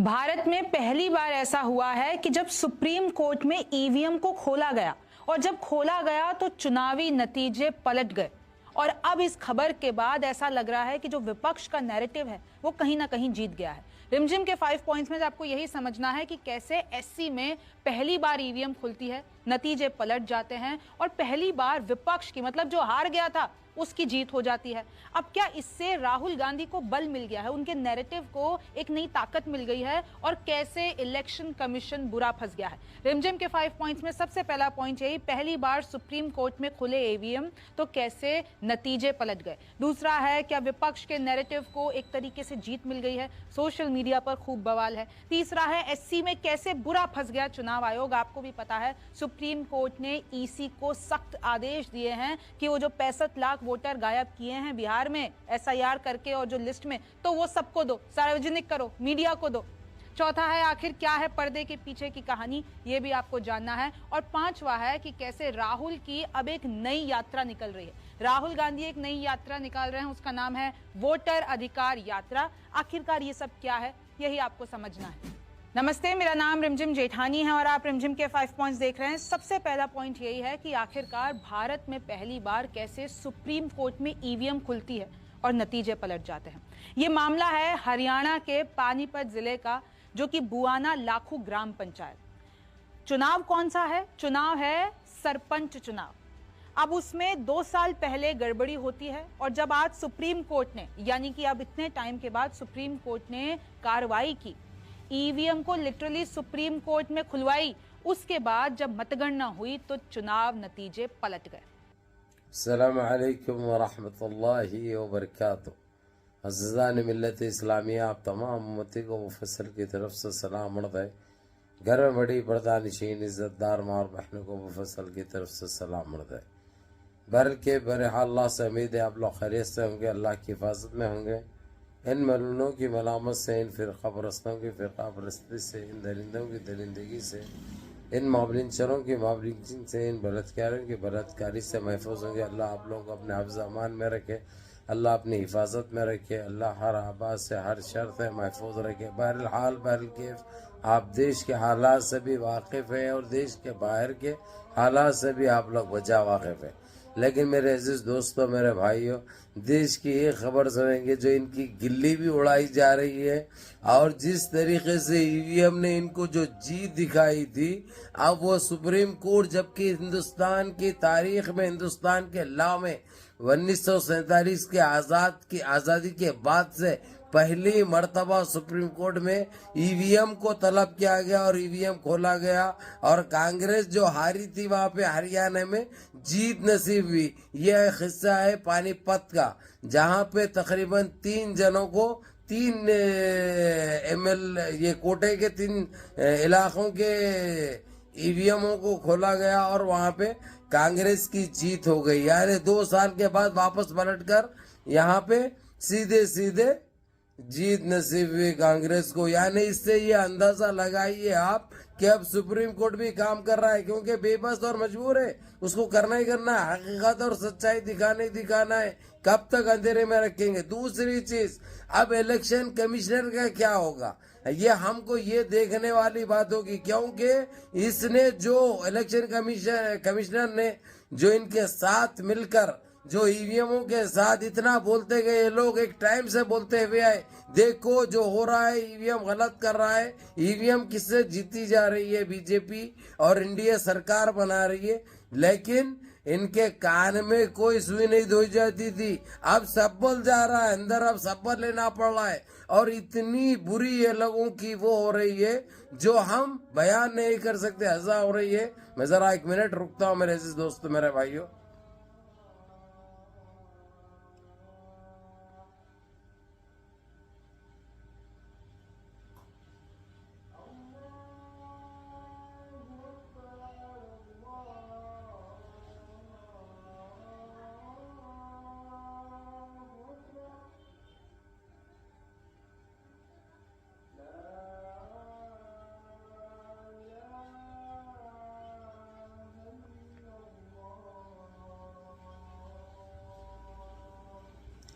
भारत में पहली बार ऐसा हुआ है कि जब सुप्रीम कोर्ट में ईवीएम को खोला गया और जब खोला गया तो चुनावी नतीजे पलट गए। और अब इस खबर के बाद ऐसा लग रहा है कि जो विपक्ष का नैरेटिव है वो कहीं ना कहीं जीत गया है। रिमझिम के 5 पॉइंट्स में आपको यही समझना है कि कैसे एससी में पहली बार ईवीएम खुलती है, नतीजे पलट जाते हैं और पहली बार विपक्ष की, मतलब जो हार गया था, उसकी जीत हो जाती है। अब क्या इससे राहुल गांधी को बल मिल गया है, उनके नैरेटिव को एक नई ताकत मिल गई है, और कैसे इलेक्शन कमीशन बुरा फंस गया है। रिमझिम के 5 पॉइंट्स में सबसे पहला पॉइंट यही, पहली बार सुप्रीम कोर्ट में खुले ईवीएम तो कैसे नतीजे पलट गए। दूसरा है, क्या विपक्ष के नैरेटिव को एक तरीके से जीत मिल गई है, सोशल मीडिया पर खूब बवाल है। तीसरा है, एससी में कैसे बुरा फंस गया चुनाव आयोग। आपको भी पता है सुप्रीम कोर्ट ने ईसी को सख्त आदेश दिए हैं कि वो जो 65 लाख वोटर गायब किए हैं बिहार में एसआईआर करके और जो लिस्ट में, तो वो सबको दो, सार्वजनिक करो, मीडिया को दो। चौथा है, आखिर क्या है पर्दे के पीछे की कहानी, ये भी आपको जानना है। और पांचवा है कि कैसे राहुल की अब एक नई यात्रा निकल रही है। राहुल गांधी एक नई यात्रा निकाल रहे हैं, उसका नाम है वोटर अधिकार यात्रा। आखिरकार ये सब क्या है, यही आपको समझना है। नमस्ते, मेरा नाम रिमझिम जेठानी है और आप रिमझिम के 5 पॉइंट्स देख रहे हैं। सबसे पहला पॉइंट यही है कि आखिरकार भारत में पहली बार कैसे सुप्रीम कोर्ट में ईवीएम खुलती है और नतीजे पलट जाते हैं। ये मामला है हरियाणा के पानीपत जिले का, जो कि बुआना लाखू ग्राम पंचायत। चुनाव कौन सा है? चुनाव है सरपंच चुनाव। अब उसमें 2 साल पहले गड़बड़ी होती है और जब आज सुप्रीम कोर्ट ने, यानी कि अब इतने टाइम के बाद सुप्रीम कोर्ट ने कार्रवाई की, ईवीएम को लिटरली सुप्रीम कोर्ट में खुलवाई, उसके बाद जब मतगणना हुई तो चुनाव नतीजे पलट गए। अस्सलाम वालेकुम व रहमतुल्लाहि व बरकातुहू। अज़ीज़ान मिल्लत इस्लामिया, आप तमाम उम्मती को मुफस्सल की तरफ से सलाम अर्ज़ है। घर में बड़ी पर्दानशीन इज़्ज़तदार माँ और बहनों को मुफस्सल की तरफ से सलाम अर्ज़ है। बल्कि बहरहाल अल्लाह से उम्मीद है आप लोग खैरियत से होंगे, अल्लाह की हिफाजत में होंगे। इन मलूनों की मलामत से, इन फ़िरक़ा परस्तों की फ़िरक़ा परस्ती से, इन दरिंदों की दरिंदगी से, इन मावलिनचरों की मावलिनचिन से, इन बलात्कारियों की बलात्कारी से महफूज होंगे। अल्लाह आप लोगों को अपने हिफ्ज़ अमान में रखे, अल्लाह अपनी हिफाजत में रखे, अल्लाह हर आबाद से, हर शर से महफूज रखे। बहरहाल बहरकैफ आप देश के हालात से भी वाकिफ़ हैं और देश के बाहर के हालात से भी आप लोग बचा वाकिफ़ हैं। लेकिन मेरे अजीज़ दोस्तों, मेरे भाइयों, देश की ये खबर सुनेंगे जो इनकी गिल्ली भी उड़ाई जा रही है और जिस तरीके से ईवीएम ने इनको जो जीत दिखाई थी, अब वो सुप्रीम कोर्ट, जबकि हिंदुस्तान की तारीख में, हिंदुस्तान के लॉ में 1947 के आज़ादी के बाद से पहली मर्तबा सुप्रीम कोर्ट में ईवीएम को तलब किया गया और ईवीएम खोला गया और कांग्रेस जो हारी थी वहां पे हरियाणा में जीत नसीब हुई। यह हिस्सा है पानीपत का, जहां पे तकरीबन 3 जनों को 3 एमएल ये कोटे के 3 इलाकों के ईवीएमओ को खोला गया और वहां पे कांग्रेस की जीत हो गई। यानी 2 साल के बाद वापस पलटकर यहाँ पे सीधे सीधे जीत नसीब हुई कांग्रेस को। यानी इससे ये अंदाजा लगाइए आप कि अब सुप्रीम कोर्ट भी काम कर रहा है, क्योंकि बेबस और मजबूर है, उसको करना ही करना है, हकीकत और सच्चाई दिखाना है। कब तक अंधेरे में रखेंगे? दूसरी चीज, अब इलेक्शन कमिश्नर का क्या होगा, ये हमको ये देखने वाली बात होगी, क्योंकि इसने जो इलेक्शन कमिश्नर ने जो इनके साथ मिलकर जो ईवीएमओ के साथ इतना बोलते गए, लोग एक टाइम से बोलते हुए आए, देखो जो हो रहा है, ईवीएम गलत कर रहा है, ईवीएम किससे जीती जा रही है, बीजेपी और एनडीए सरकार बना रही है। लेकिन इनके कान में कोई सुई नहीं धोई जाती थी, अब सब्बल जा रहा है अंदर, अब सब्बल लेना पड़ रहा है और इतनी बुरी ये लोगों की वो हो रही है जो हम बयान नहीं कर सकते, हज़ा हो रही है। मैं जरा 1 मिनट रुकता हूँ मेरे अजीज दोस्तों, मेरे भाइयों।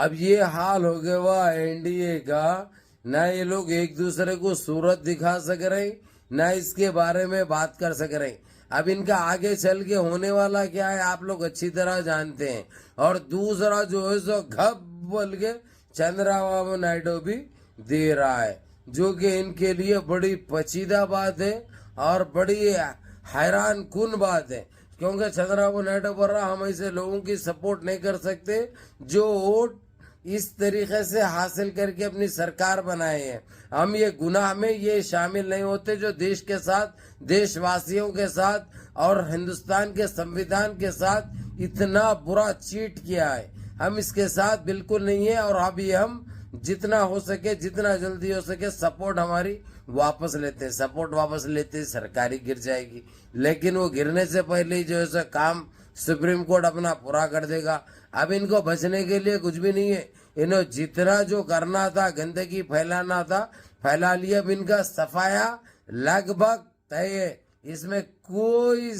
अब ये हाल हो गया हुआ एनडीए का, ना ये लोग एक दूसरे को सूरत दिखा सक रहे, ना इसके बारे में बात कर सक रहे। अब इनका आगे चल के होने वाला क्या है आप लोग अच्छी तरह जानते हैं। और दूसरा जो है सो घप बोल के चंद्रबाबू नायडू भी दे रहा है, जो कि इनके लिए बड़ी पचीदा बात है और बड़ी हैरान कुन बात है। क्योंकि चंद्रबाबू नायडू बोल रहा हम ऐसे लोगों की सपोर्ट नहीं कर सकते जो वोट इस तरीके से हासिल करके अपनी सरकार बनाए हैं। हम ये गुनाह में ये शामिल नहीं होते जो देश के साथ, देशवासियों के साथ और हिंदुस्तान के संविधान के साथ इतना बुरा चीट किया है। हम इसके साथ बिल्कुल नहीं है। और अभी हम जितना हो सके, जितना जल्दी हो सके सपोर्ट हमारी वापस लेते हैं। सपोर्ट वापस लेते हैं, सरकारी गिर जाएगी, लेकिन वो गिरने से पहले ही जो है सो काम सुप्रीम कोर्ट अपना पूरा कर देगा। अब इनको बचने के लिए कुछ भी नहीं है। इन्हों जितना जो करना था, गंदगी फैलाना था, फैला लिया। अब इनका सफाया लगभग तय है। इसमें कोई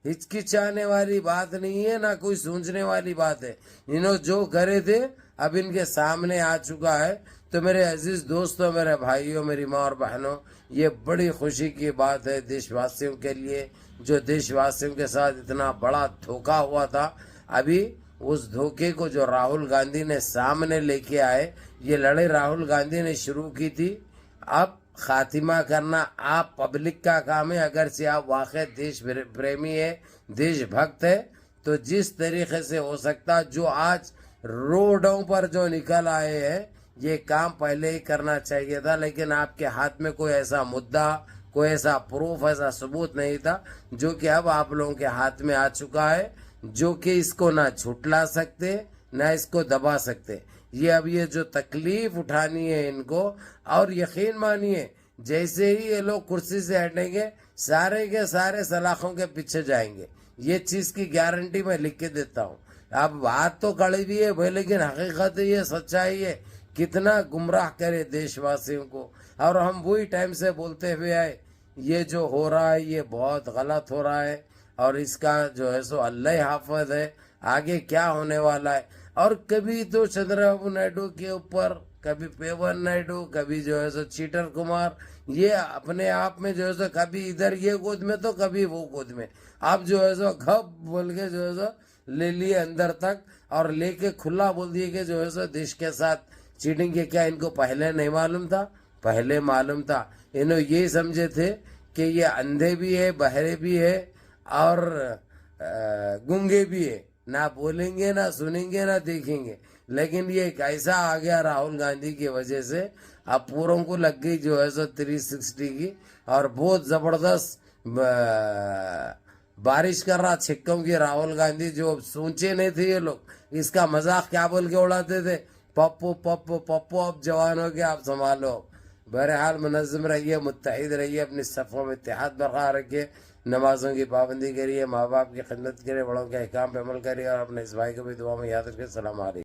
हिचकिचाने वाली बात नहीं है, ना कोई सोचने वाली बात है। इन्हों जो करे थे अब इनके सामने आ चुका है। तो मेरे अजीज दोस्तों, मेरे भाइयों, मेरी माँ और बहनों, ये बड़ी खुशी की बात है देशवासियों के लिए, जो देशवासियों के साथ इतना बड़ा धोखा हुआ था। अभी उस धोखे को जो राहुल गांधी ने सामने लेके आए, ये लड़ाई राहुल गांधी ने शुरू की थी। अब खातिमा करना आप पब्लिक का काम है। अगर से आप वाकई देश प्रेमी है, देशभक्त है, तो जिस तरीके से हो सकता, जो आज रोडों पर जो निकल आए हैं, ये काम पहले ही करना चाहिए था। लेकिन आपके हाथ में कोई ऐसा मुद्दा, कोई ऐसा प्रूफ, ऐसा सबूत नहीं था, जो कि अब आप लोगों के हाथ में आ चुका है, जो कि इसको ना झुटला सकते, ना इसको दबा सकते। ये अब ये जो तकलीफ उठानी है इनको, और यकीन मानिए जैसे ही ये लोग कुर्सी से हटेंगे, सारे के सारे सलाखों के पीछे जाएंगे। ये चीज की गारंटी मैं लिख के देता हूँ। अब बात तो कड़वी भी है भाई, लेकिन हकीकत है, ये सच्चाई है। कितना गुमराह करे देशवासियों को। और हम वही टाइम से बोलते हुए आए, ये जो हो रहा है ये बहुत गलत हो रहा है, और इसका जो है सो अल्लाह हाफिज है, आगे क्या होने वाला है। और कभी तो चंद्रबाबू नायडू के ऊपर, कभी पेवन नायडू, कभी जो है सो चीटर कुमार, ये अपने आप में जो है सो कभी इधर ये गोद में तो कभी वो गोद में। अब जो है सो घप बोल के जो है सो ले लिए अंदर तक, और लेके खुला बोल दिए कि जो है सो देश के साथ चीटिंग के। क्या इनको पहले नहीं मालूम था? पहले मालूम था। इन्हों ये समझे थे कि ये अंधे भी है, बहरे भी है और गूंगे भी है, ना बोलेंगे, ना सुनेंगे, ना देखेंगे। लेकिन ये कैसा आ गया राहुल गांधी की वजह से, अब पूरों को लग गई जो है सो 360 की, और बहुत जबरदस्त बारिश कर रहा छिक्कों की राहुल गांधी। जो सोचे नहीं थे ये लोग, इसका मजाक क्या बोल के उड़ाते थे, पप्पू पप्पू पप्पू, अब जवान हो गया, आप संभालो। बहरहाल मुनज़्ज़म रहिए, मुत्तहिद रहिए, अपनी सफ़ों में इत्तेहाद बरकरार रखिए, नमाजों की पाबंदी करिए, माँ बाप की खिदमत करिए, बड़ों के अहकाम पे अमल करिए, और अपने इस भाई को भी दुआ में याद रखिए। सलाम अलैकुम।